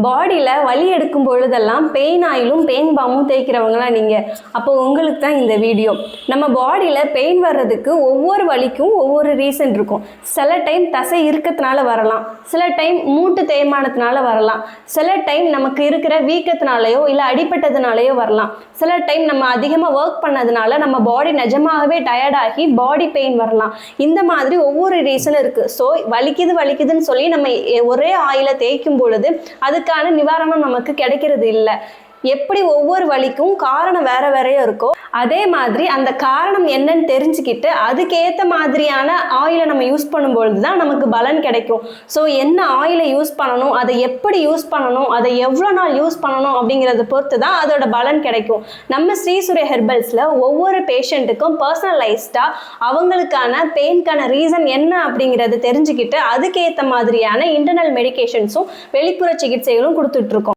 பாடியில் வலி எடுக்கும் பொழுதெல்லாம் பெயின் ஆயிலும் பெயின் பாமும் தேய்க்கிறவங்களாம் நீங்கள். அப்போ உங்களுக்கு தான் இந்த வீடியோ. நம்ம பாடியில் பெயின் வர்றதுக்கு ஒவ்வொரு வலிக்கும் ஒவ்வொரு ரீசன் இருக்கும். சில டைம் தசை இருக்கிறதுனால வரலாம், சில டைம் மூட்டு தேய்மானத்தினால வரலாம், சில டைம் நமக்கு இருக்கிற வீக்கத்தினாலேயோ இல்லை அடிப்பட்டதுனாலேயோ வரலாம், சில டைம் நம்ம அதிகமாக ஒர்க் பண்ணதுனால நம்ம பாடி நிஜமாகவே டயர்டாகி பாடி பெயின் வரலாம். இந்த மாதிரி ஒவ்வொரு ரீசனும் இருக்குது. ஸோ வலிக்குதுன்னு சொல்லி நம்ம ஒரே ஆயிலை தேய்க்கும் பொழுது அதுக்கான நிவாரணம் நமக்கு கிடைக்கிறது இல்லை. எப்படி ஒவ்வொரு வலிக்கும் காரணம் வேற வேறையும் இருக்கோ, அதே மாதிரி அந்த காரணம் என்னன்னு தெரிஞ்சுக்கிட்டு அதுக்கேற்ற மாதிரியான ஆயிலை நம்ம யூஸ் பண்ணும்பொழுது தான் நமக்கு பலன் கிடைக்கும். ஸோ என்ன ஆயிலை யூஸ் பண்ணணும், அதை எப்படி யூஸ் பண்ணணும், அதை எவ்வளோ நாள் யூஸ் பண்ணணும் அப்படிங்கிறத பொறுத்து தான் அதோட பலன் கிடைக்கும். நம்ம ஸ்ரீசூர்யா ஹெர்பல்ஸில் ஒவ்வொரு பேஷண்ட்டுக்கும் பர்சனலைஸ்டாக அவங்களுக்கான பெயின்கான ரீசன் என்ன அப்படிங்கிறத தெரிஞ்சுக்கிட்டு அதுக்கேற்ற மாதிரியான இன்டர்னல் மெடிகேஷன்ஸும் வெளிப்புற சிகிச்சைகளும் கொடுத்துட்ருக்கோம்.